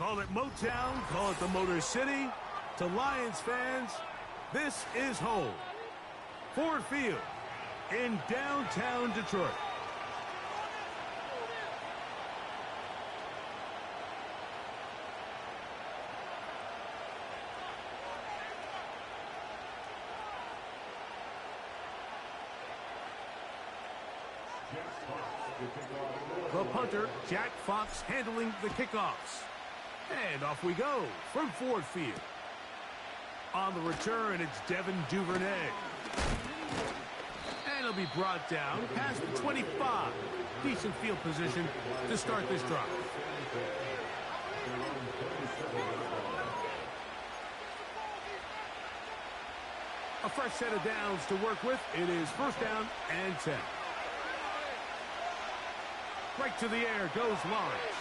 Call it Motown, call it the Motor City. To Lions fans, this is home. Ford Field in downtown Detroit. The punter, Jack Fox, handling the kickoffs. And off we go from Ford Field. On the return, it's Devin Duvernay. And it'll be brought down past the 25. Decent field position to start this drive. A fresh set of downs to work with. It is first down and 10. Right to the air goes Lawrence.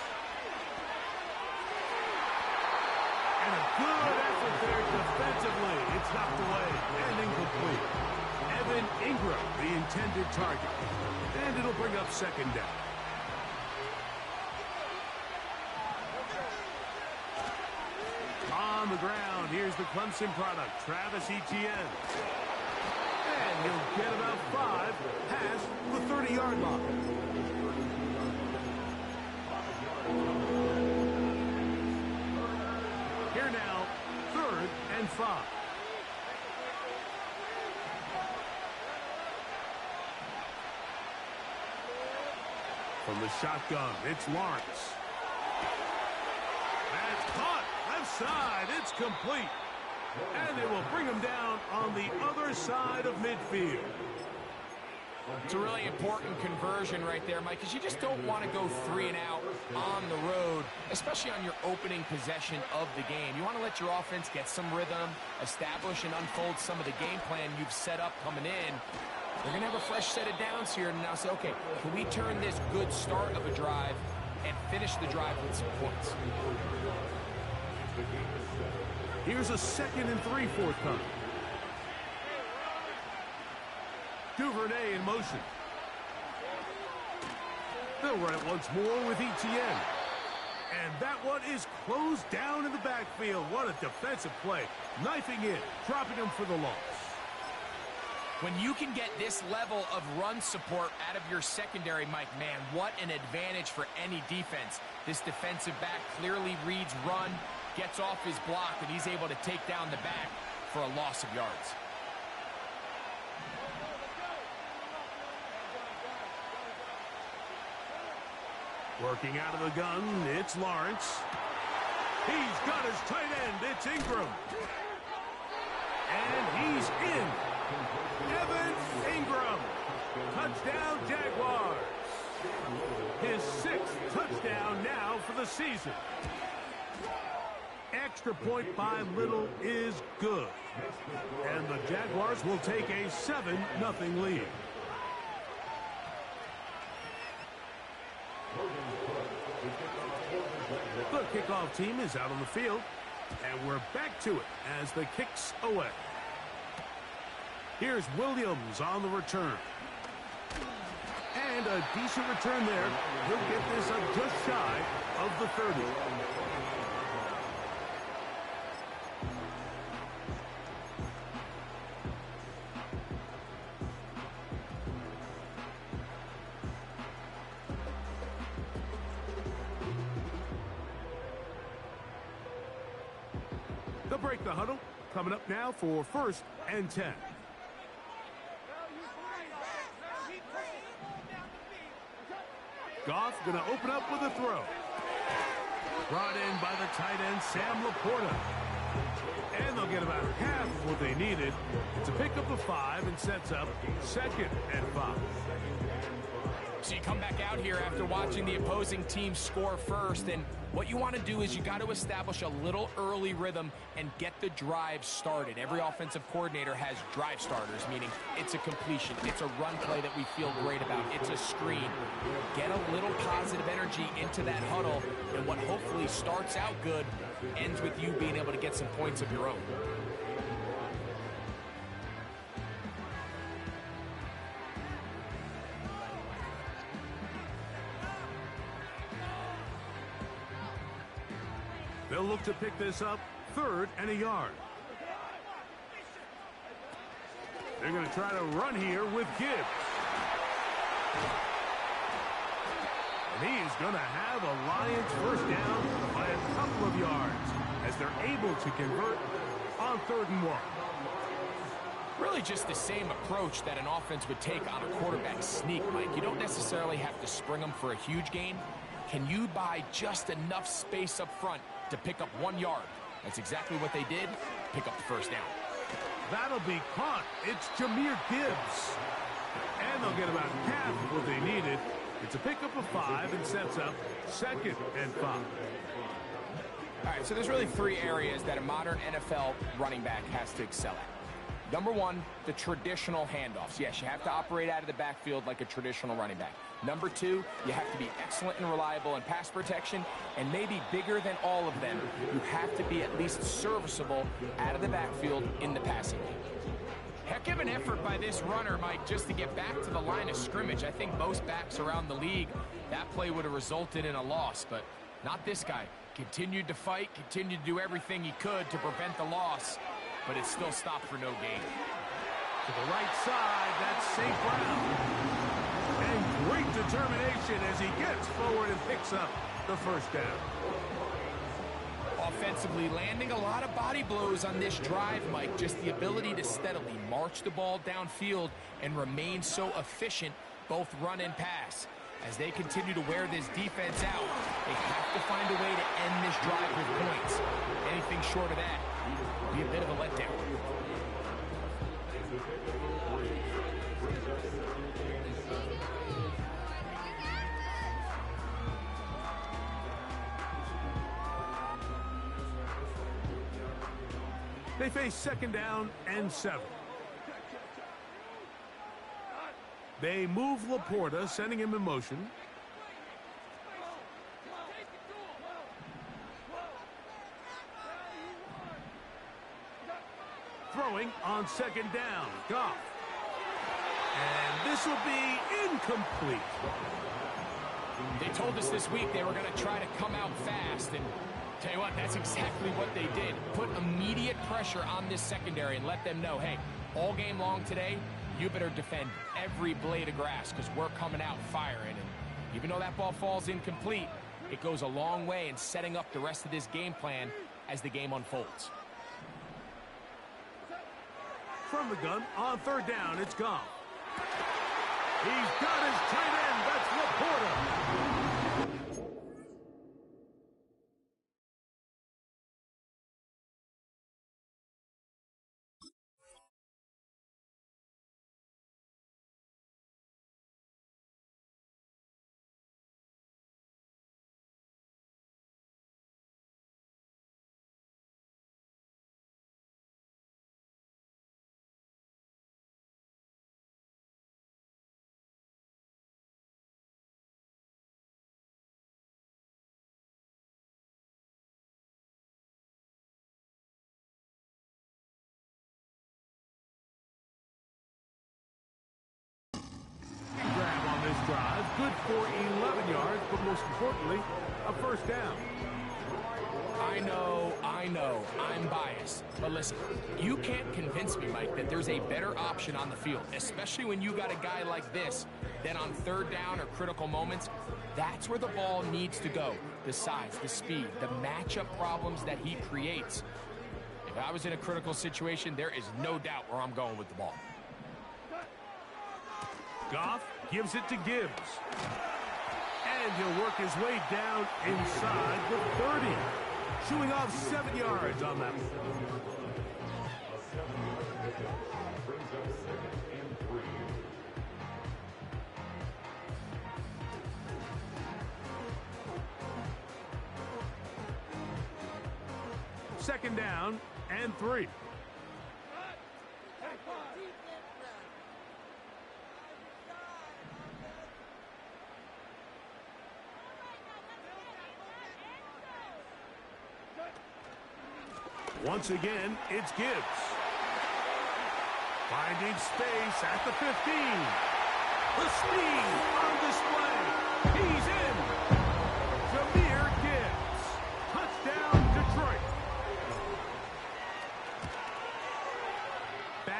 And a good effort there defensively. It's knocked away and incomplete. Evan Ingram, the intended target. And it'll bring up second down. On the ground, here's the Clemson product, Travis Etienne. And he'll get about 5 past the 30-yard line. Here now, 3rd and 5. From the shotgun, it's Lawrence. That's caught. Left side, it's complete. And they will bring him down on the other side of midfield. It's a really important conversion right there, Mike, because you just don't want to go 3 and out on the road, especially on your opening possession of the game. You want to let your offense get some rhythm, establish and unfold some of the game plan you've set up coming in. They're going to have a fresh set of downs here and now say, okay, can we turn this good start of a drive and finish the drive with some points? Here's a 2nd and 3 forthcoming. Duvernay in motion. They'll run it once more with Etienne. And that one is closed down in the backfield. What a defensive play. Knifing in, dropping him for the loss. When you can get this level of run support out of your secondary, Mike, man, what an advantage for any defense. This defensive back clearly reads run, gets off his block, and he's able to take down the back for a loss of yards. Working out of the gun, it's Lawrence. He's got his tight end, it's Ingram. And he's in. Evan Ingram. Touchdown, Jaguars. His 6th touchdown now for the season. Extra point by Little is good. And the Jaguars will take a 7-0 lead. The kickoff team is out on the field, and we're back to it as the kick's away. Here's Williams on the return. And a decent return there. He'll get this up just shy of the 30. They'll break the huddle. Coming up now for 1st and 10. Goff going to open up with a throw. Brought in by the tight end, Sam Laporta. And they'll get about half of what they needed to pick up the 5 and sets up 2nd and 5. So you come back out here after watching the opposing team score first, and what you want to do is you got to establish a little early rhythm and get the drive started. Every offensive coordinator has drive starters, meaning it's a completion, it's a run play that we feel great about, it's a screen. Get a little positive energy into that huddle, and what hopefully starts out good ends with you being able to get some points of your own. look to pick this up 3rd and a yard. They're going to try to run here with Gibbs. And he is going to have a Lions first down by a couple of yards as they're able to convert on 3rd and 1. Really just the same approach that an offense would take on a quarterback sneak, Mike. You don't necessarily have to spring them for a huge gain. Can you buy just enough space up front to pick up 1 yard? That's exactly what they did. Pick up the first down. That'll be caught. It's Jahmyr Gibbs. And they'll get about half of what they needed. It's a pickup of 5 and sets up 2nd and 5. All right, so there's really 3 areas that a modern NFL running back has to excel at. Number 1, the traditional handoffs. Yes, you have to operate out of the backfield like a traditional running back. Number 2, you have to be excellent and reliable in pass protection, and maybe bigger than all of them, you have to be at least serviceable out of the backfield in the passing game. Heck of an effort by this runner, Mike, just to get back to the line of scrimmage. I think most backs around the league, that play would have resulted in a loss, but not this guy. Continued to fight, continued to do everything he could to prevent the loss, but it still stopped for no gain. To the right side, that's St. Brown. And great determination as he gets forward and picks up the first down. Offensively, landing a lot of body blows on this drive, Mike. Just the ability to steadily march the ball downfield and remain so efficient, both run and pass. As they continue to wear this defense out, they have to find a way to end this drive with points. Anything short of that would be a bit of a letdown. They face 2nd down and 7. They move Laporta, sending him in motion. Throwing on 2nd down. Goff. And this will be incomplete. They told us this week they were going to try to come out fast, and tell you what, that's exactly what they did. Put immediate pressure on this secondary and let them know, hey, all game long today, you better defend every blade of grass because we're coming out firing. And even though that ball falls incomplete, it goes a long way in setting up the rest of this game plan as the game unfolds. From the gun, on 3rd down, it's Goff. He's got his tight end. That's Laporta. Drive, good for 11 yards, but most importantly, a first down. I know, I'm biased. But listen, you can't convince me, Mike, that there's a better option on the field, especially when you got a guy like this, then on 3rd down or critical moments, that's where the ball needs to go. The size, the speed, the matchup problems that he creates. If I was in a critical situation, there is no doubt where I'm going with the ball. Goff gives it to Gibbs. And he'll work his way down inside the 30. Chewing off 7 yards on that one. Second down and 3. Once again, it's Gibbs. Finding space at the 15. The speed on display. He's in. Jahmyr Gibbs. Touchdown, Detroit.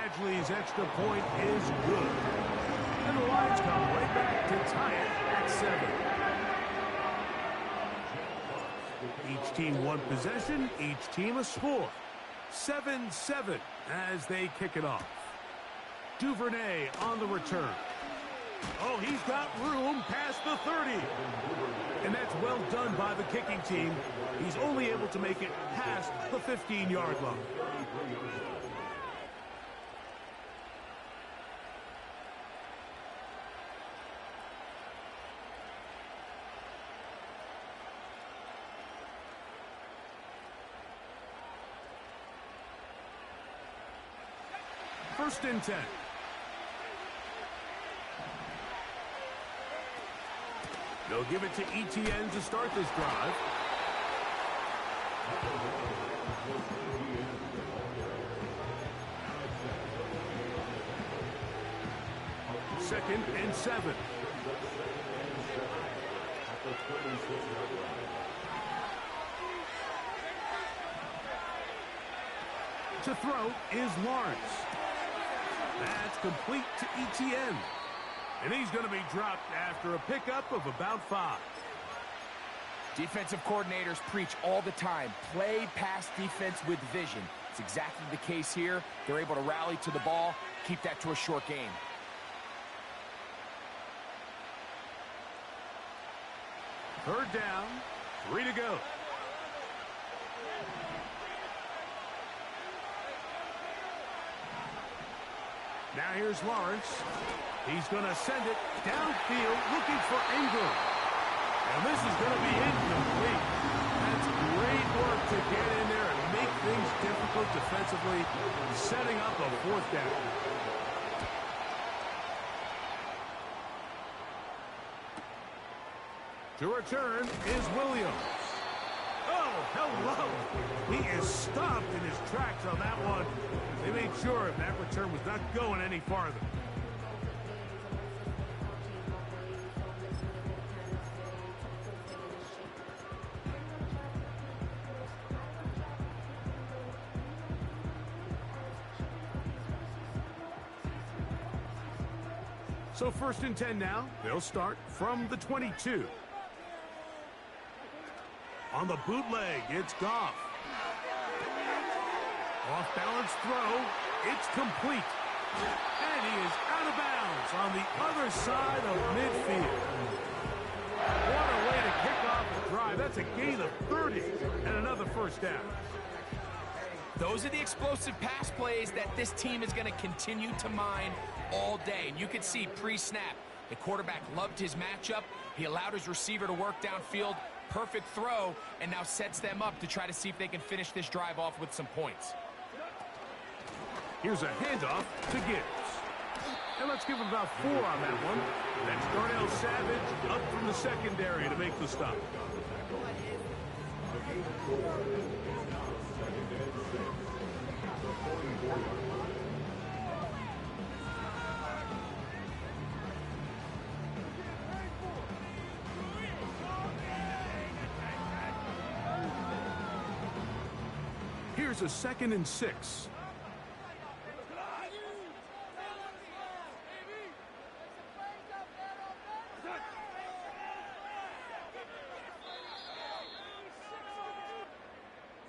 Badgley's extra point is good. And the Lions come right back to tie it at 7. Each team one possession, each team a score. 7-7 as they kick it off. Duvernay on the return. Oh, he's got room past the 30. And that's well done by the kicking team. He's only able to make it past the 15-yard line. First and 10. They'll give it to ETN to start this drive. Second and 7. To throw is Lawrence. That's complete to ETN. And he's going to be dropped after a pickup of about 5. Defensive coordinators preach all the time, play pass defense with vision. It's exactly the case here. They're able to rally to the ball, keep that to a short game. Third down, 3 to go. Now here's Lawrence. He's going to send it downfield looking for Ingram. And this is going to be incomplete. That's great work to get in there and make things difficult defensively, setting up a 4th down. To return is Williams. Oh, hello. He is stopped in his tracks on that one. They made sure that return was not going any farther. So first and 10 now. They'll start from the 22. On the bootleg, it's Goff. Off-balance throw. It's complete. And he is out of bounds on the other side of midfield. What a way to kick off the drive. That's a gain of 30 and another first down. Those are the explosive pass plays that this team is going to continue to mine all day. And you can see pre-snap, the quarterback loved his matchup. He allowed his receiver to work downfield. Perfect throw, and now sets them up to try to see if they can finish this drive off with some points. Here's a handoff to Gibbs. And let's give him about 4 on that one. That's Darnell Savage up from the secondary to make the stop. Here's a 2nd and 6.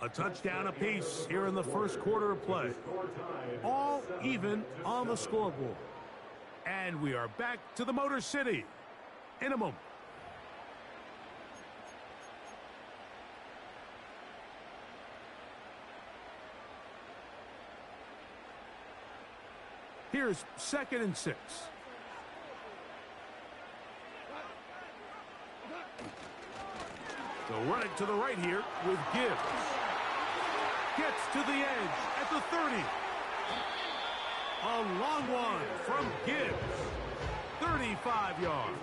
A touchdown apiece here in the first quarter of play. All even on the scoreboard. And we are back to the Motor City in a moment. Here's 2nd and 6. They'll run it to the right here with Gibbs. Gets to the edge at the 30. A long one from Gibbs. 35 yards.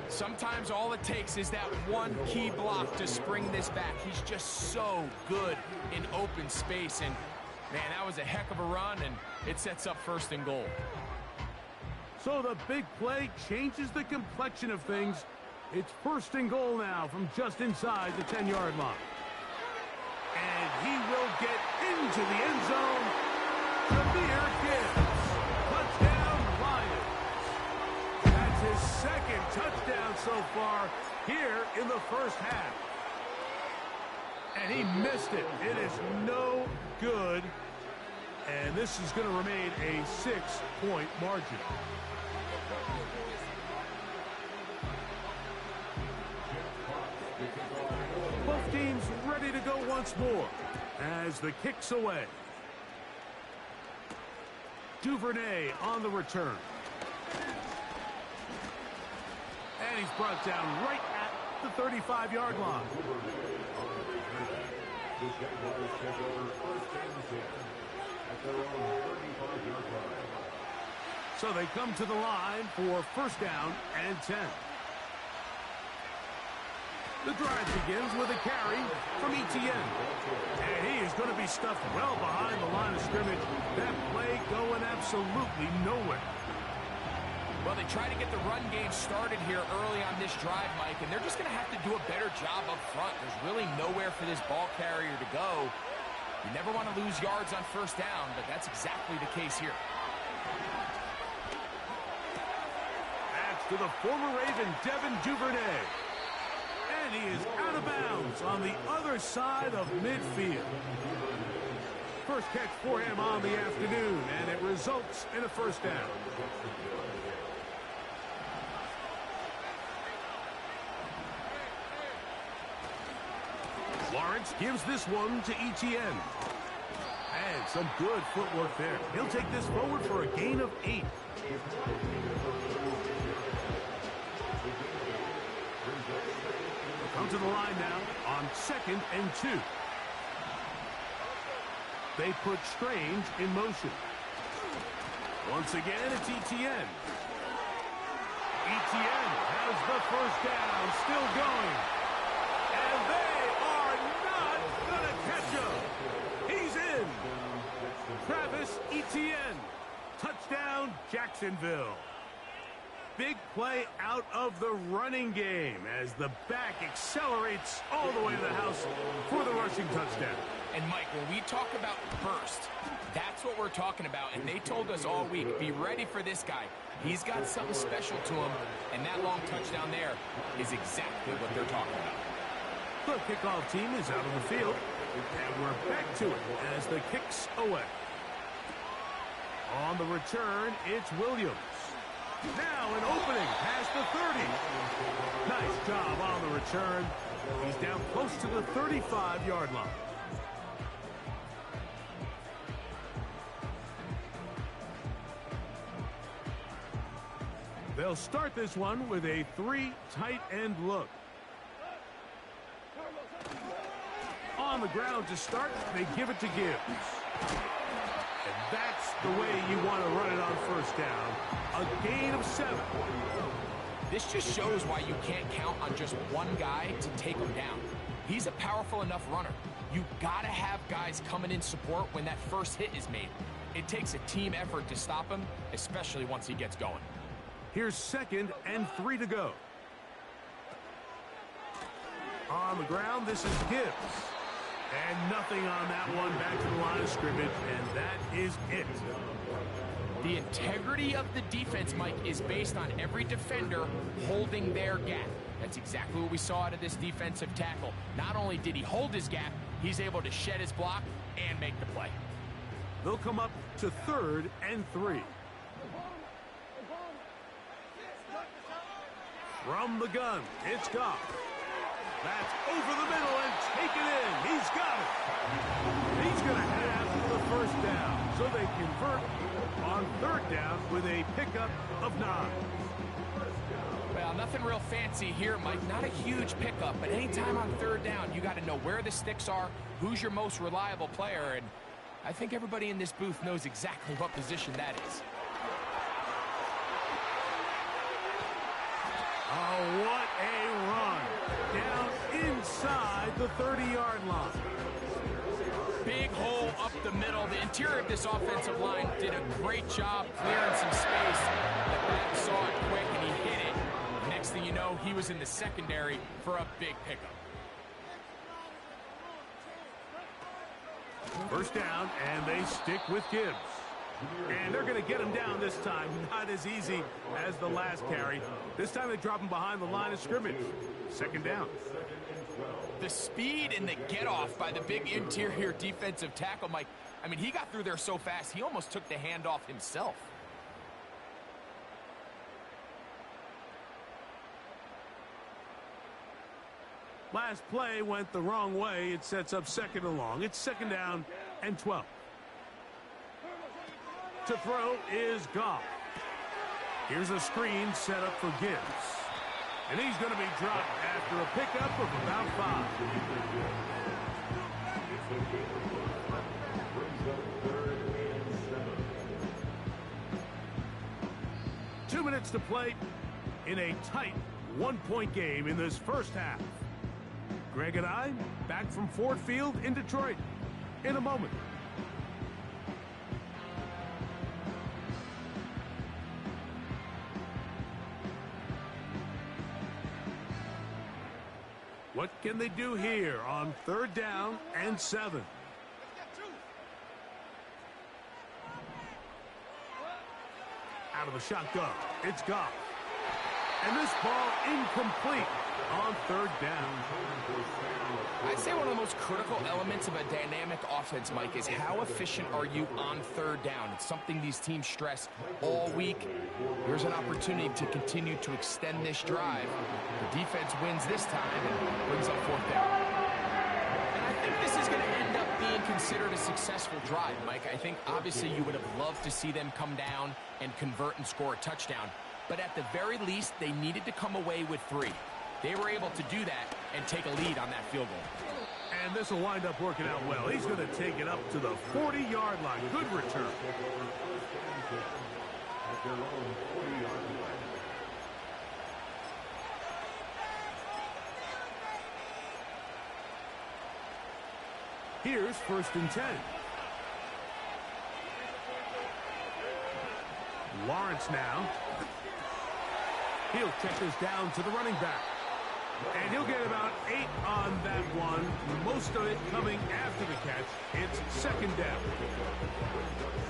Sometimes all it takes is that one key block to spring this back. He's just so good in open space. And, man, that was a heck of a run, and it sets up 1st and goal. So the big play changes the complexion of things. It's 1st and goal now from just inside the 10-yard line. And he will get into the end zone Touchdown, Lions. That's his second touchdown so far here in the first half. And he missed it. It is no good. And this is going to remain a 6-point margin. Both teams ready to go once more as the kick's away. Duvernay on the return. And he's brought down right at the 35-yard line. The Jaguars take over first and 10 at their own 35-yard line. So they come to the line for first down and 10. The drive begins with a carry from Etienne. And he is going to be stuffed well behind the line of scrimmage. That play going absolutely nowhere. Well, they try to get the run game started here early on this drive, Mike, and they're just going to have to do a better job up front. There's really nowhere for this ball carrier to go. You never want to lose yards on first down, but that's exactly the case here. That's to the former Raven, Devin Duvernay. And he is out of bounds on the other side of midfield. First catch for him on the afternoon, and it results in a first down. Lawrence gives this one to Etienne. And some good footwork there. He'll take this forward for a gain of 8. Come to the line now on 2nd and 2. They put Strange in motion. Once again, it's Etienne. Etienne has the first down, still going. And they are not going to catch him. He's in. Travis Etienne. Touchdown, Jacksonville. Big play out of the running game as the back accelerates all the way to the house for the rushing touchdown. And, Mike, when we talk about burst, that's what we're talking about. And they told us all week, be ready for this guy. He's got something special to him, and that long touchdown there is exactly what they're talking about. The kickoff team is out on the field, and we're back to it as the kick's away. On the return, it's Williams. Now an opening past the 30. Nice job on the return. He's down close to the 35-yard line. They'll start this one with a 3 tight end look. On the ground to start, they give it to Gibbs. And that's the way you want to run it on first down. A gain of 7. This just shows why you can't count on just one guy to take him down. He's a powerful enough runner. You got to have guys coming in support when that first hit is made. It takes a team effort to stop him, especially once he gets going. Here's 2nd and 3 to go. On the ground, this is Gibbs. And nothing on that one, back to the line of scrimmage, and that is it. The integrity of the defense, Mike, is based on every defender holding their gap. That's exactly what we saw out of this defensive tackle. Not only did he hold his gap, he's able to shed his block and make the play. They'll come up to 3rd and 3. From the gun, it's Goff. That's over the middle and taken in. He's got it. He's going to have the first down. So they convert on 3rd down with a pickup of 9. Well, nothing real fancy here, Mike. Not a huge pickup, but anytime on 3rd down, you got to know where the sticks are, who's your most reliable player, and I think everybody in this booth knows exactly what position that is. Oh, what a run. Down inside the 30-yard line. Big hole up the middle. The interior of this offensive line did a great job clearing some space. The back saw it quick, and he hit it. Next thing you know, he was in the secondary for a big pickup. First down, and they stick with Gibbs. And they're going to get him down this time. Not as easy as the last carry. This time they drop him behind the line of scrimmage. Second down. The speed and the get-off by the big interior defensive tackle, Mike. I mean, he got through there so fast, he almost took the handoff himself. Last play went the wrong way. It sets up second and long. It's second down and 12. To throw is Goff. Here's a screen set up for Gibbs. And he's going to be dropped after a pickup of about 5. 2 minutes to play in a tight one-point game in this first half. Greg and I back from Ford Field in Detroit in a moment. What can they do here on third down and 7? Out of the shotgun, it's Goff. And this ball incomplete on third down. I'd say one of the most critical elements of a dynamic offense, Mike, is how efficient are you on third down. It's something these teams stress all week. Here's an opportunity to continue to extend this drive. The defense wins this time and brings up fourth down. And I think this is going to end up being considered a successful drive, Mike. I think obviously you would have loved to see them come down and convert and score a touchdown. But at the very least, they needed to come away with 3. They were able to do that and take a lead on that field goal. And this will wind up working out well. He's going to take it up to the 40-yard line. Good return. Here's first and 10. Lawrence now. He'll check this down to the running back. And he'll get about 8 on that one. Most of it coming after the catch. It's second down.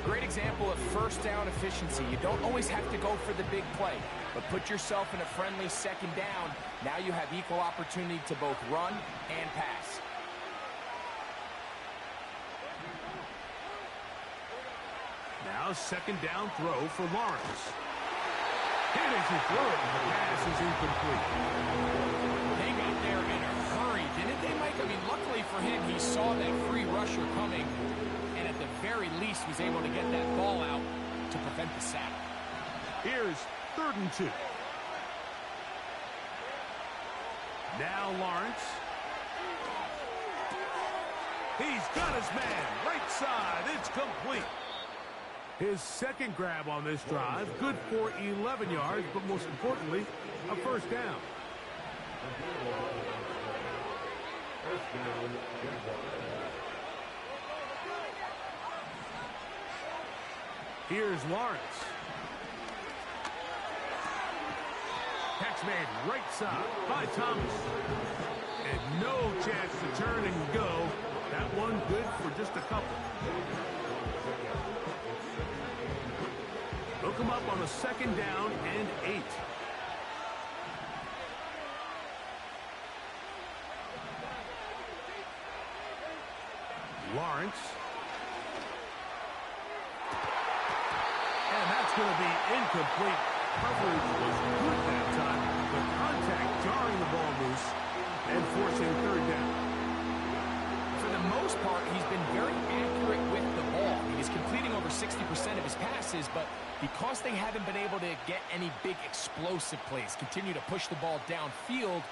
Great example of first down efficiency. You don't always have to go for the big play, but put yourself in a friendly second down. Now you have equal opportunity to both run and pass. Now second down throw for Lawrence. Hit as he threw it, and the pass is incomplete. They got there in a hurry, didn't they, Mike? I mean, luckily for him, he saw that free rusher coming, and at the very least was able to get that ball out to prevent the sack. Here's third and 2. Now Lawrence. He's got his man. Right side. It's complete. His second grab on this drive, good for 11 yards, but most importantly, a first down. Here's Lawrence. Catch made right side by Thomas. And no chance to turn and go. That one good for just a couple. Hook him up on a second down and 8. Lawrence. And that's going to be incomplete. Coverage was good that time. The contact jarring the ball loose and forcing third down. For the most part, he's been very accurate with the ball. He's completing over 60% of his passes, but because they haven't been able to get any big explosive plays, continue to push the ball downfield,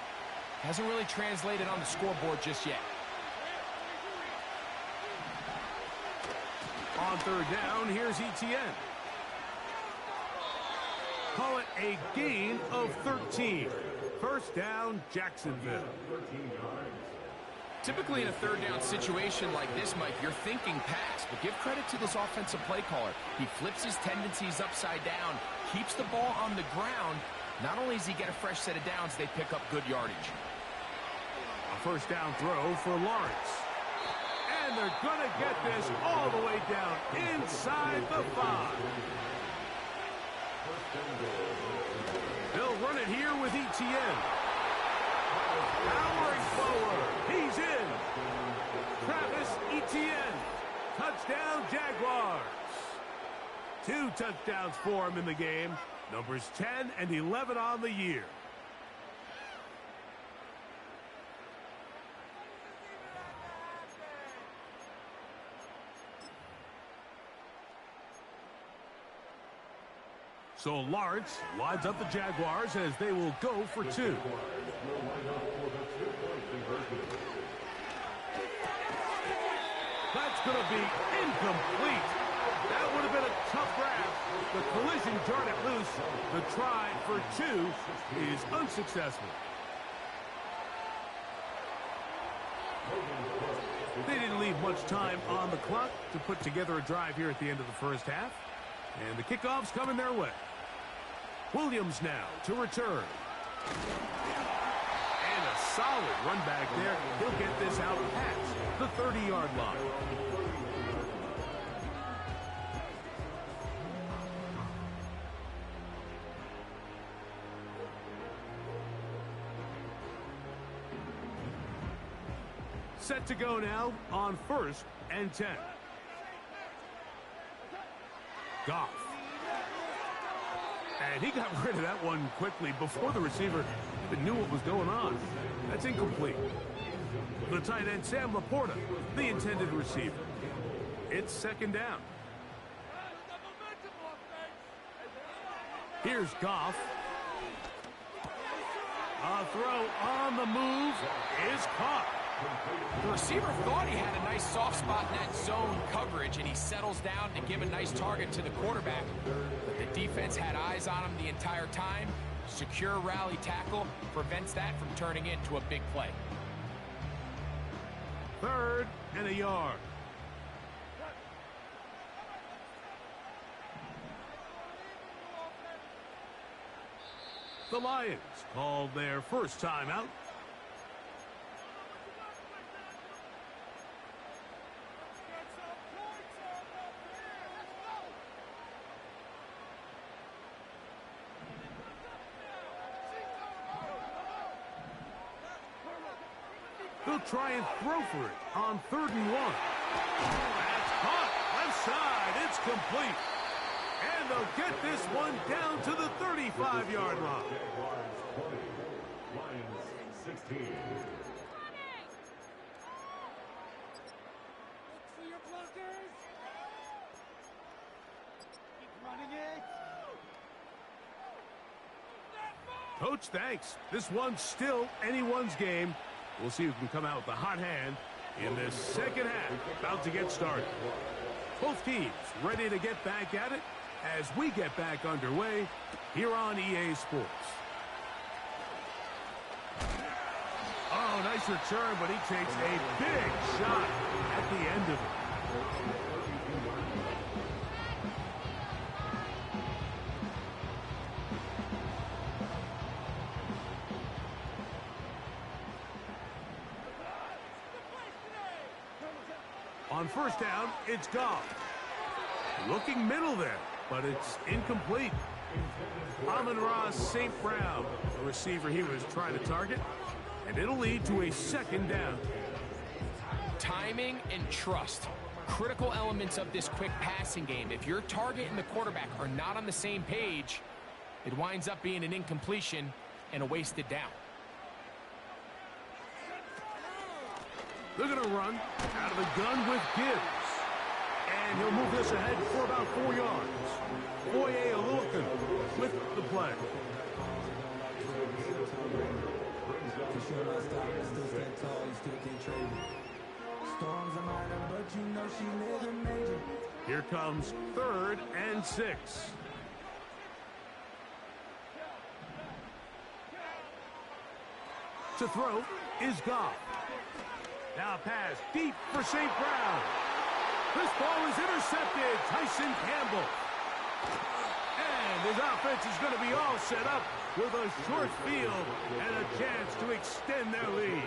hasn't really translated on the scoreboard just yet. On third down, here's Etienne. Call it a gain of 13. First down, Jacksonville. Typically in a third down situation like this, Mike, you're thinking pass, but give credit to this offensive play caller. He flips his tendencies upside down, keeps the ball on the ground. Not only does he get a fresh set of downs, they pick up good yardage. A first down throw for Lawrence. And And they're going to get this all the way down inside the 5. They'll run it here with Etienne. Powering forward. He's in. Travis Etienne. Touchdown, Jaguars. 2 touchdowns for him in the game. Numbers 10 and 11 on the year. So Lawrence lines up the Jaguars as they will go for 2. That's going to be incomplete. That would have been a tough grab. The collision jarred it loose. The try for 2 is unsuccessful. They didn't leave much time on the clock to put together a drive here at the end of the first half. And the kickoff's coming their way. Williams now to return. And a solid run back there. He'll get this out past the 30-yard line. Set to go now on 1st and 10. Goff. And he got rid of that one quickly before the receiver even knew what was going on. That's incomplete. The tight end, Sam Laporta, the intended receiver. It's 2nd down. Here's Goff. A throw on the move is caught. The receiver thought he had a nice soft spot in that zone coverage, and he settles down to give a nice target to the quarterback. But the defense had eyes on him the entire time. Secure rally tackle prevents that from turning into a big play. 3rd and a yard. The Lions called their first timeout. They'll try and throw for it on 3rd and 1. That's caught. Left side. It's complete. And they'll get this one down to the 35-yard line. Lions 16. Look for your blockers. Keep running it. Coach, thanks. This one's still anyone's game. We'll see who can come out with the hot hand in this second half. About to get started. Both teams ready to get back at it as we get back underway here on EA Sports. Oh, nice return, but he takes a big shot at the end of it. On 1st down, it's Goff. Looking middle there, but it's incomplete. Amon-Ra St. Brown, the receiver he was trying to target, and it'll lead to a 2nd down. Timing and trust. Critical elements of this quick passing game. If your target and the quarterback are not on the same page, it winds up being an incompletion and a wasted down. They're going to run out of the gun with Gibbs. And he'll move this ahead for about 4 yards. Foye Oluokun with the play. Here comes 3rd and 6. To throw is Goff. Now pass deep for St. Brown. This ball is intercepted. Tyson Campbell. And his offense is going to be all set up with a short field and a chance to extend their lead.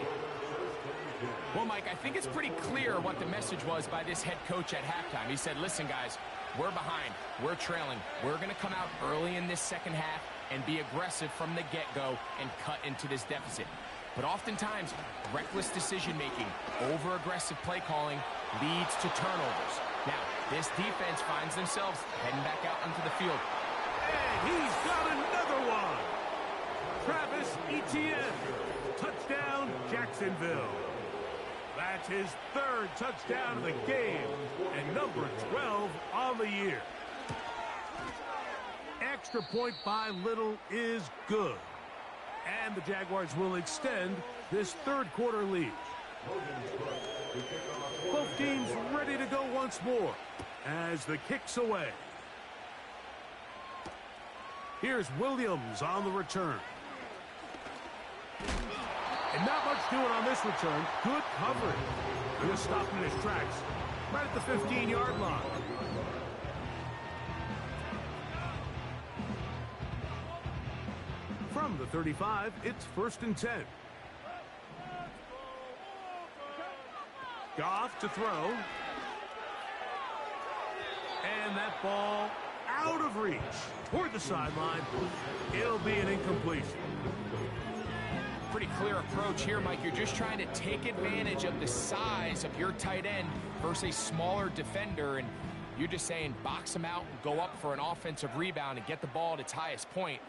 Well, Mike, I think it's pretty clear what the message was by this head coach at halftime. He said, listen, guys, we're behind. We're trailing. We're going to come out early in this second half and be aggressive from the get-go and cut into this deficit. But oftentimes, reckless decision-making, over-aggressive play calling leads to turnovers. Now, this defense finds themselves heading back out onto the field. And he's got another one. Travis Etienne. Touchdown, Jacksonville. That's his third touchdown of the game and number 12 on the year. Extra point by Little is good. And the Jaguars will extend this third quarter lead. Both teams ready to go once more as the kick's away. Here's Williams on the return. And not much doing on this return. Good coverage. He just stopped in his tracks right at the 15-yard line. From the 35, it's 1st and 10. Goff to throw. And that ball out of reach toward the sideline. It'll be an incompletion. Pretty clear approach here, Mike. You're just trying to take advantage of the size of your tight end versus a smaller defender, and you're just saying box him out and go up for an offensive rebound and get the ball at its highest point.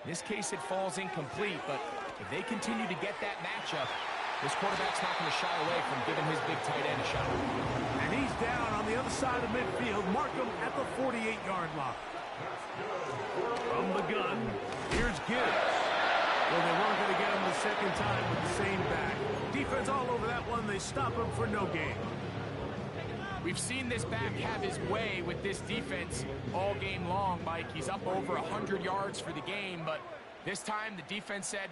In this case, it falls incomplete, but if they continue to get that matchup, this quarterback's not going to shy away from giving his big tight end a shot. And he's down on the other side of midfield. Mark him at the 48-yard line. From the gun, here's Gibbs. Well, they weren't going to get him the second time with the same back. Defense all over that one. They stop him for no gain. We've seen this back have his way with this defense all game long, Mike. He's up over 100 yards for the game, but this time the defense said,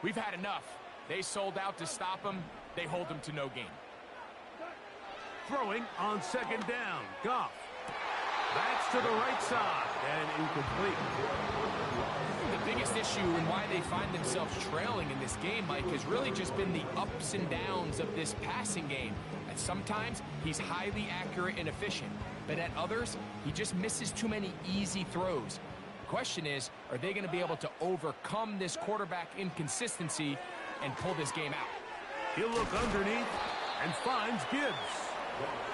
we've had enough. They sold out to stop him. They hold him to no gain. Throwing on second down. Goff. That's to the right side and incomplete. The biggest issue and why they find themselves trailing in this game, Mike, has really just been the ups and downs of this passing game. And sometimes he's highly accurate and efficient, but at others, he just misses too many easy throws. The question is, are they going to be able to overcome this quarterback inconsistency and pull this game out? He'll look underneath and finds Gibbs.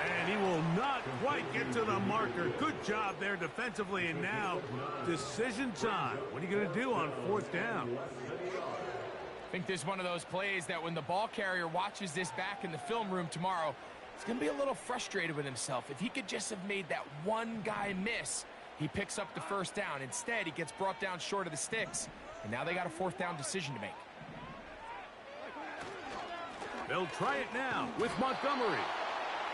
And he will not quite get to the marker. Good job there defensively, and now decision time. What are you going to do on 4th down? I think this is one of those plays that when the ball carrier watches this back in the film room tomorrow, he's going to be a little frustrated with himself. If he could just have made that one guy miss, he picks up the 1st down. Instead, he gets brought down short of the sticks, and now they got a 4th down decision to make. They'll try it now with Montgomery.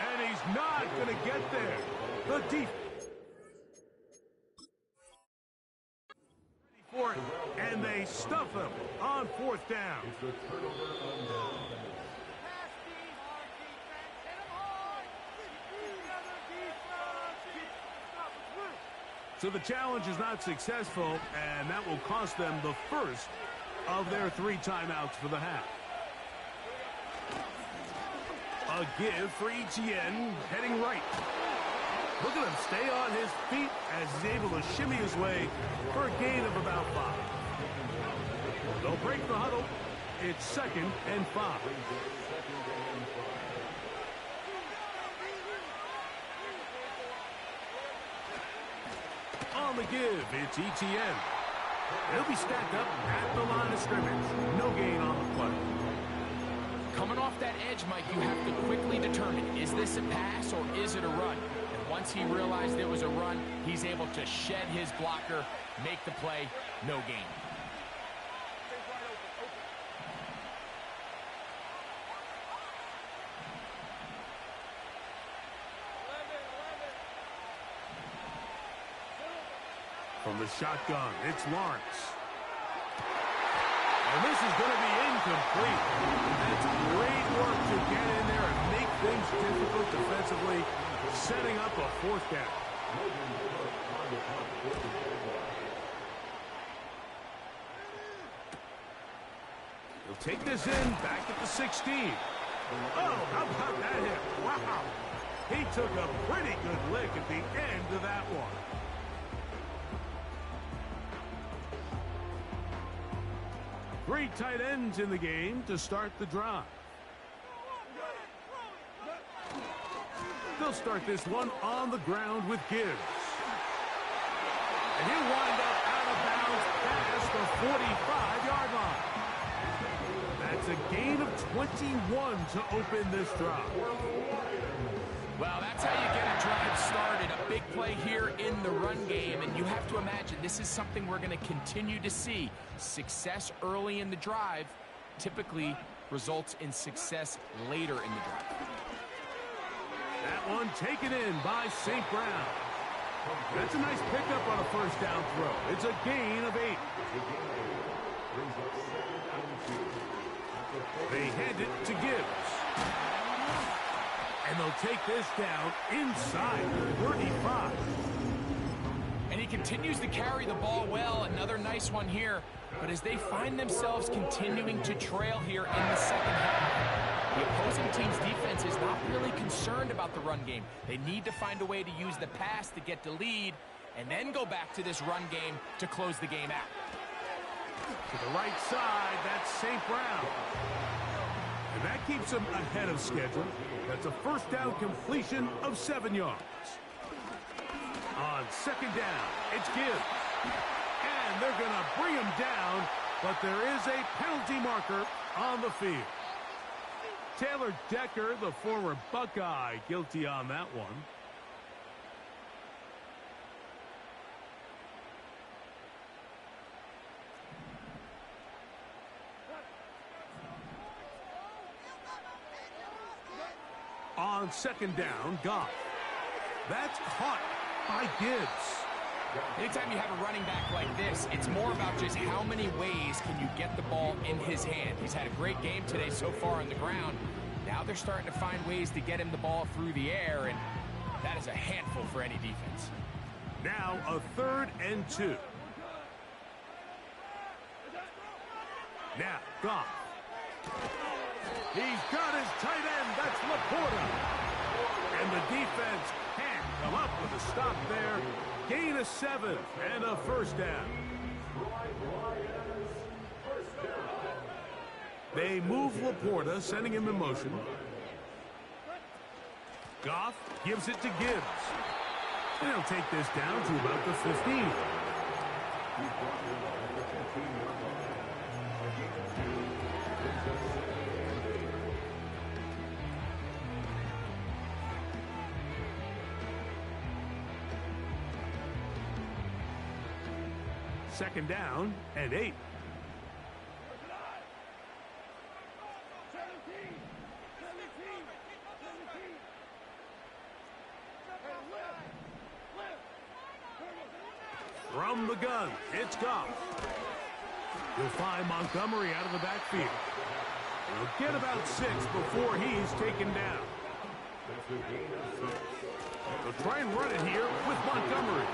And he's not going to get there. The defense for it, and they stuff him on 4th down. So the challenge is not successful, and that will cost them the first of their 3 timeouts for the half. A give for Etienne, heading right. Look at him stay on his feet as he's able to shimmy his way for a gain of about 5. They'll break the huddle. It's 2nd and 5. On the give, it's Etienne. He'll be stacked up at the line of scrimmage. No gain on the play. Coming off that edge, Mike, you have to quickly determine, is this a pass or is it a run? And once he realized it was a run, he's able to shed his blocker, make the play, no gain. From the shotgun, it's Lawrence. And this is going to be incomplete. That's great work to get in there and make things difficult defensively, setting up a 4th down. He'll take this in back at the 16. Oh, how about that hit? Wow. He took a pretty good lick at the end of that one. Three tight ends in the game to start the drive. They'll start this one on the ground with Gibbs. And he'll wind up out of bounds past the 45-yard line. That's a gain of 21 to open this drive. Well, that's how you get a drive started. A big play here in the run game. And you have to imagine this is something we're going to continue to see. Success early in the drive typically results in success later in the drive. That one taken in by St. Brown. That's a nice pickup on a first down throw. It's a gain of 8. They hand it to Gibbs. And they'll take this down inside the 35. And he continues to carry the ball well. Another nice one here. But as they find themselves continuing to trail here in the second half, the opposing team's defense is not really concerned about the run game. They need to find a way to use the pass to get the lead and then go back to this run game to close the game out. To the right side, that's St. Brown. And that keeps him ahead of schedule. That's a first down completion of 7 yards. On second down, it's Gibbs. And they're going to bring him down, but there is a penalty marker on the field. Taylor Decker, the former Buckeye, guilty on that one. On second down, Goff. That's caught by Gibbs. Anytime you have a running back like this, it's more about just how many ways can you get the ball in his hand. He's had a great game today so far on the ground. Now they're starting to find ways to get him the ball through the air, and that is a handful for any defense. Now a 3rd and 2. Now, Goff. He's got his tight end. That's Laporta. And the defense can't come up with a stop there. Gain of 7 and a first down. They move Laporta, sending him in motion. Goff gives it to Gibbs. And he'll take this down to about the 15. Second down and 8. From the gun, it's Goff. You'll find Montgomery out of the backfield. He'll get about 6 before he's taken down. They'll try and run it here with Montgomery.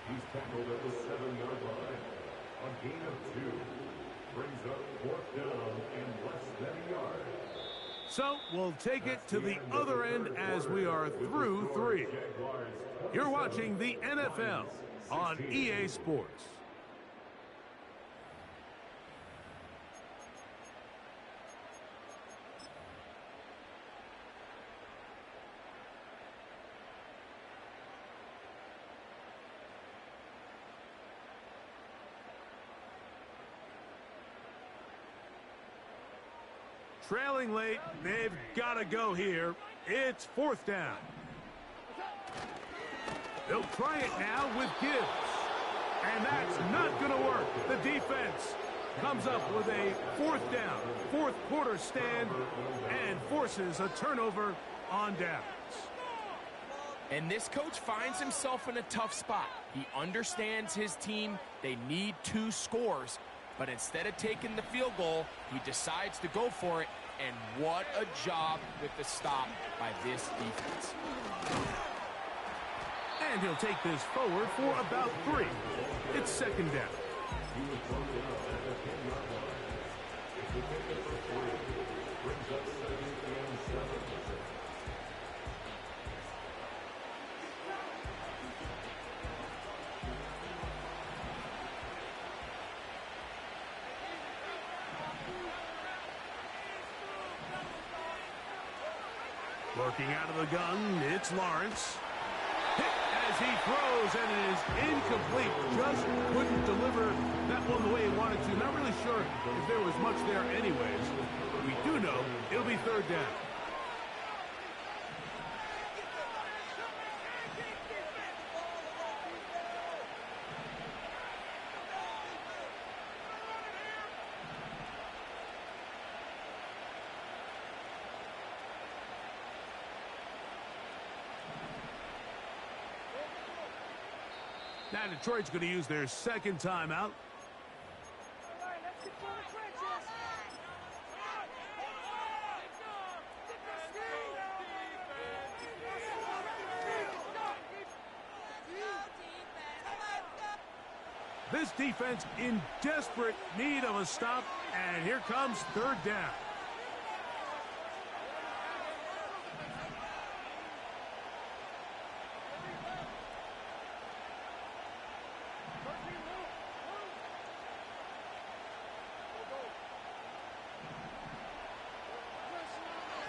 He's tackled at the 7-yard line. A gain of 2. Brings up 4th down and less than a yard. So we'll take it to the other end as we are through 3. You're watching the NFL on EA Sports. Trailing late, they've got to go here. It's 4th down. They'll try it now with Gibbs. And that's not going to work. The defense comes up with a 4th down, 4th quarter stand, and forces a turnover on downs. And this coach finds himself in a tough spot. He understands his team. They need 2 scores. But instead of taking the field goal, he decides to go for it. And what a job with the stop by this defense. And he'll take this forward for about 3. It's 2nd down. He was thrown out at the 10-yard line. It's a pickup for 3. Brings up 2nd and 7. Working out of the gun, it's Lawrence. Hit as he throws, and it is incomplete. Just couldn't deliver that one the way he wanted to. Not really sure if there was much there anyways. We do know it'll be 3rd down. Now Detroit's going to use their 2nd timeout. This defense in desperate need of a stop, and here comes 3rd down.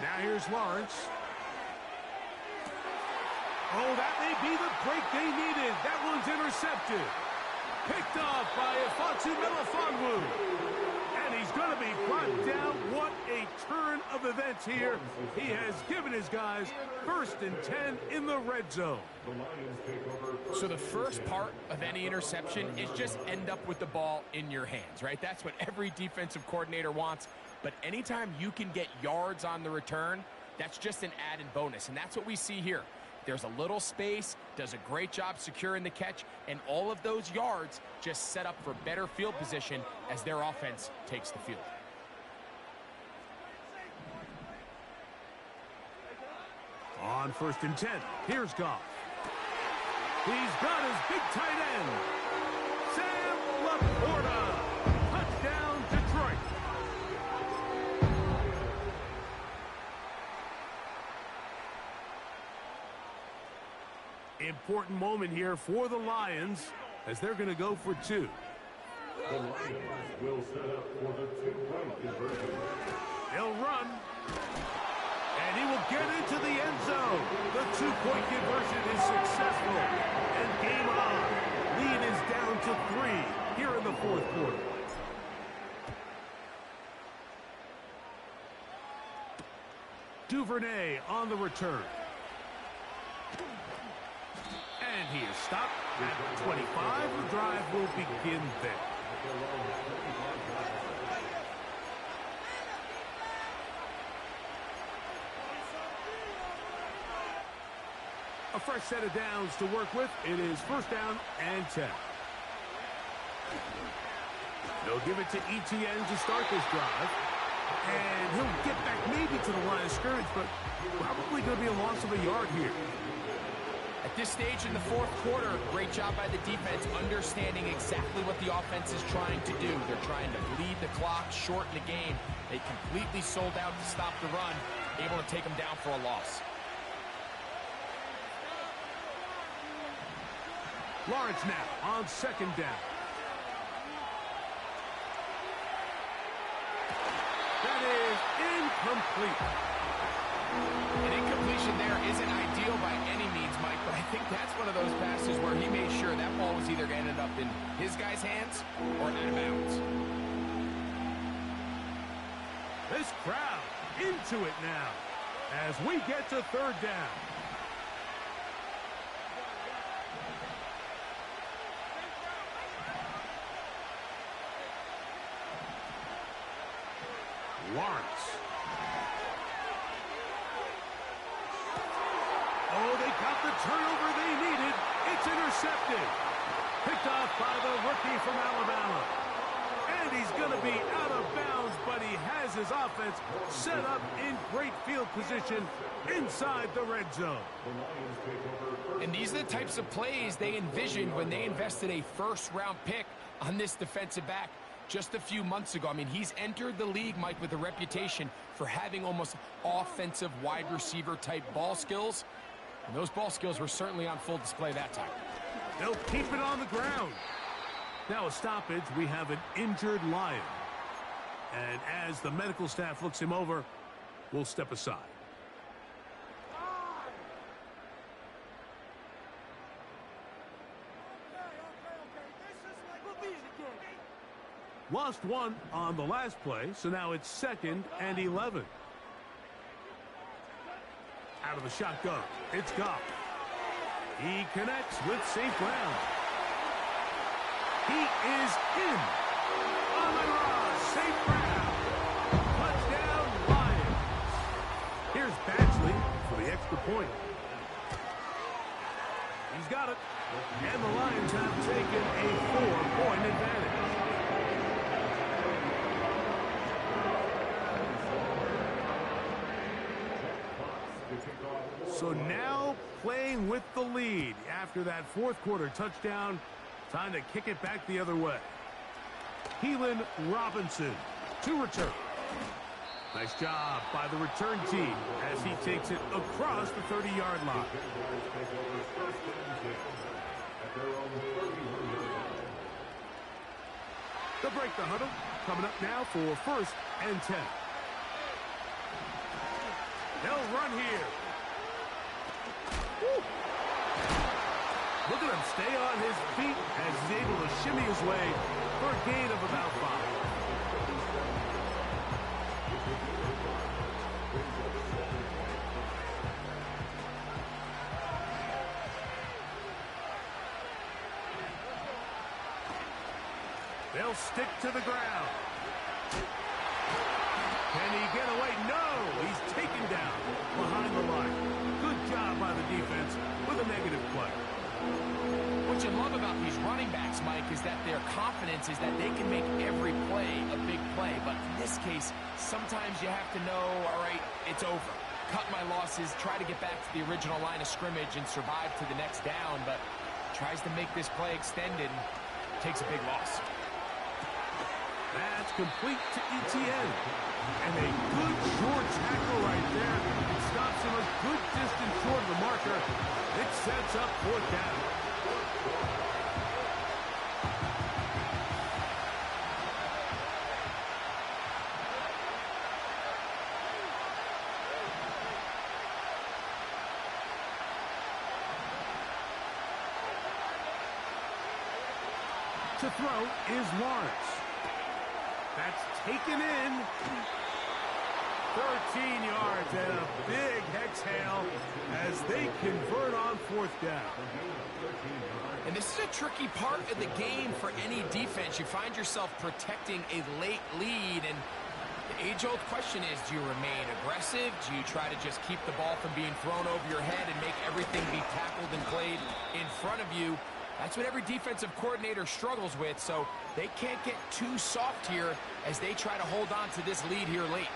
Now here's Lawrence. Oh, that may be the break they needed. That one's intercepted. Picked off by Ifotu Melifonwu. And he's going to be brought down. What a turn of events here. He has given his guys 1st and 10 in the red zone. So the first part of any interception is just end up with the ball in your hands, right? That's what every defensive coordinator wants. But anytime you can get yards on the return, that's just an added bonus. And that's what we see here. There's a little space, does a great job securing the catch, and all of those yards just set up for better field position as their offense takes the field. On 1st and 10, here's Goff. He's got his big tight end, Sam Laporta. Touchdown, Detroit. Important moment here for the Lions as they're going to go for 2. The Lions will set up for the 2-point conversion. He'll run, and he will get into the end zone. The 2-point conversion is successful, and game on. Lead is down to 3 here in the 4th quarter. Duvernay on the return. And he is stopped at 25. The drive will begin there. A fresh set of downs to work with. It is 1st down and 10. They'll give it to Etienne to start this drive. And he'll get back maybe to the line of scrimmage, but probably going to be a loss of a yard here. At this stage in the 4th quarter, great job by the defense understanding exactly what the offense is trying to do. They're trying to bleed the clock, shorten the game. They completely sold out to stop the run, able to take them down for a loss. Lawrence now on 2nd down. That is incomplete. An incompletion there isn't ideal by any means, Mike, but I think that's one of those passes where he made sure that ball was either going to end up in his guy's hands or out of bounds. This crowd into it now as we get to 3rd down. Lawrence. Oh, they got the turnover they needed. It's intercepted. Picked off by the rookie from Alabama. And And he's going to be out of bounds, but he has his offense set up in great field position inside the red zone. And these are the types of plays they envisioned when they invested a first-round pick on this defensive back just a few months ago. I mean, he's entered the league, Mike, with a reputation for having almost offensive wide receiver type ball skills. And those ball skills were certainly on full display that time. They'll keep it on the ground. Now a stoppage, we have an injured Lion. And as the medical staff looks him over, we'll step aside. Lost one on the last play, so now it's 2nd and 11. Out of the shotgun, it's Goff. He connects with St. Brown. He is in. Amon-Ra, St. Brown. Touchdown, Lions. Here's Batchley for the extra point. He's got it. And the Lions have taken a 4-point advantage. So now playing with the lead after that fourth quarter touchdown. Time to kick it back the other way. Keelan Robinson to return. Nice job by the return team as he takes it across the 30-yard line. They'll break the huddle. Coming up now for 1st and 10. They'll run here. Woo. Look at him stay on his feet as he's able to shimmy his way for a gain of about 5. They'll stick to the ground. Can he get away? No! He's taken down behind the line. Good job by the defense with a negative play. What you love about these running backs, Mike, is that their confidence is that they can make every play a big play. But in this case, sometimes you have to know, all right, it's over. Cut my losses, try to get back to the original line of scrimmage and survive to the next down, but tries to make this play extended and takes a big loss. That's complete to Etienne. And a good short tackle right there. It stops him a good distance short of the marker. It sets up 4th down. To throw is Lawrence. That's taken in. 13 yards and a big exhale as they convert on 4th down. And this is a tricky part of the game for any defense. You find yourself protecting a late lead, and the age-old question is, do you remain aggressive? Do you try to just keep the ball from being thrown over your head and make everything be tackled and played in front of you? That's what every defensive coordinator struggles with, so they can't get too soft here as they try to hold on to this lead here late.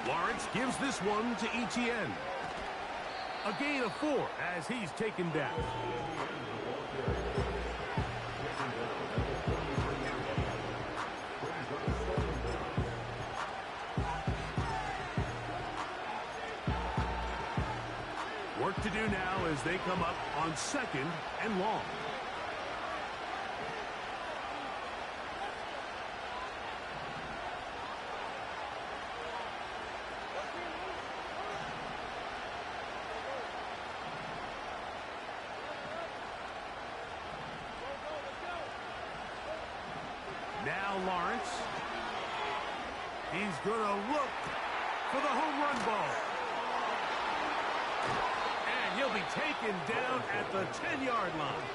Lawrence gives this one to Etienne. A gain of 4 as he's taken down. Work to do now as they come up on 2nd and long. Now Lawrence. He's going to look for the home run ball. And he'll be taken down at the 10-yard line.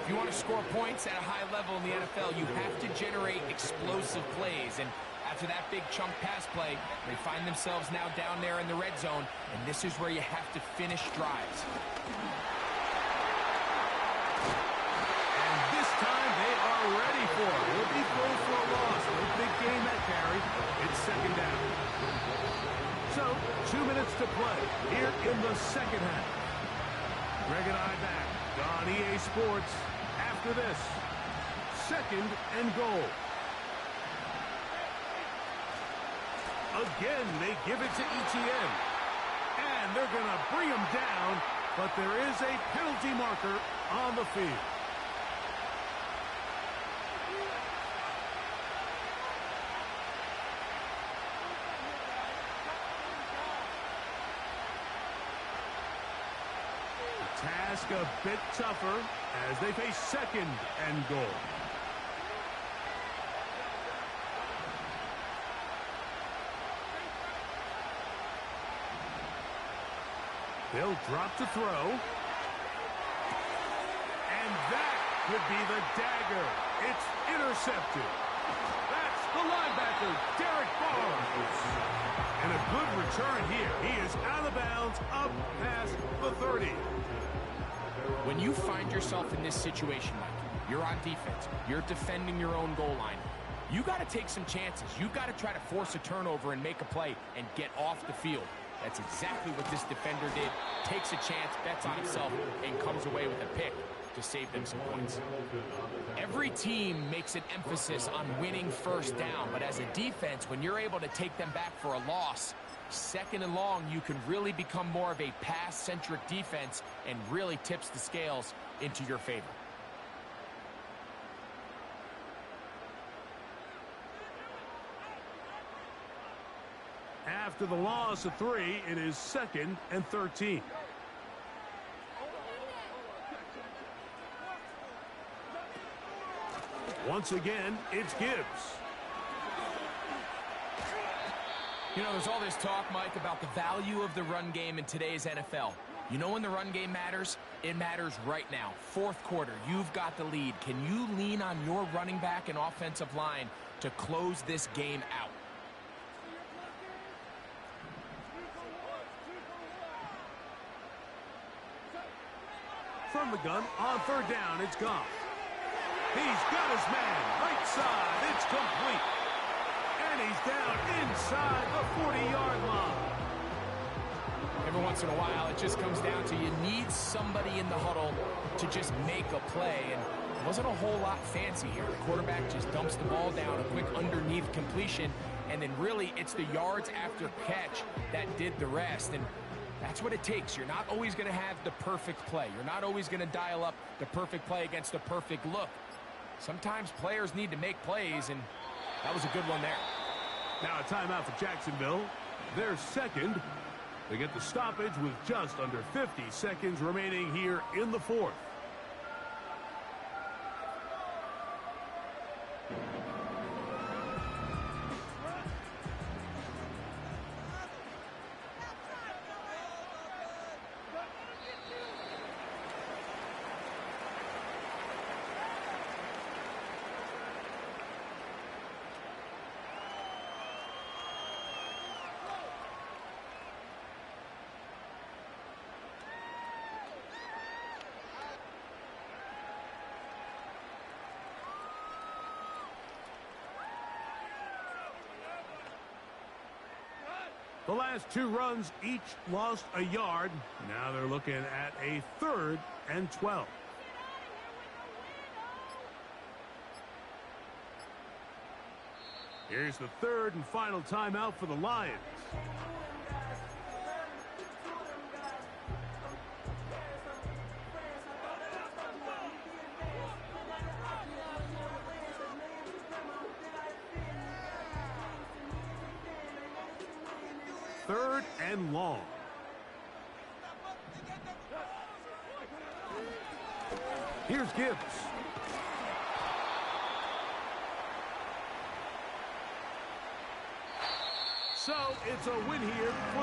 If you want to score points at a high level in the NFL, you have to generate explosive plays. And after that big chunk pass play, they find themselves now down there in the red zone, and this is where you have to finish drives. And this time they are ready for it. Will be throws for a loss. No big game that carry. It's second down. So, 2 minutes to play here in the second half. Greg and I back on EA Sports after this. Second and goal. Again, they give it to Etienne. And they're going to bring him down, but there is a penalty marker on the field. The task a bit tougher as they face second and goal. They'll drop to throw. And that could be the dagger. It's intercepted. That's the linebacker, Derek Barr. And a good return here. He is out of bounds up past the 30. When you find yourself in this situation, Mike, you're on defense, you're defending your own goal line, you got to take some chances. You got to try to force a turnover and make a play and get off the field. That's exactly what this defender did. Takes a chance, bets on himself, and comes away with a pick to save them some points. Every team makes an emphasis on winning first down, but as a defense, when you're able to take them back for a loss, second and long, you can really become more of a pass-centric defense and really tips the scales into your favor. After the loss of 3, it is second and 13. Once again, it's Gibbs. You know, there's all this talk, Mike, about the value of the run game in today's NFL. You know when the run game matters? It matters right now. Fourth quarter, you've got the lead. Can you lean on your running back and offensive line to close this game out? From the gun, on third down, it's Goff. He's got his man, right side, it's complete. And he's down inside the 40-yard line. Every once in a while, it just comes down to you need somebody in the huddle to just make a play. And it wasn't a whole lot fancy here. The quarterback just dumps the ball down, a quick underneath completion, and then really it's the yards after catch that did the rest. And that's what it takes. You're not always going to have the perfect play. You're not always going to dial up the perfect play against the perfect look. Sometimes players need to make plays, and that was a good one there. Now a timeout for Jacksonville. They're second. They get the stoppage with just under 50 seconds remaining here in the fourth. The last 2 runs each lost a yard. Now they're looking at a 3rd and 12. Here's the 3rd and final timeout for the Lions. Third and long. Here's Gibbs. So it's a win here for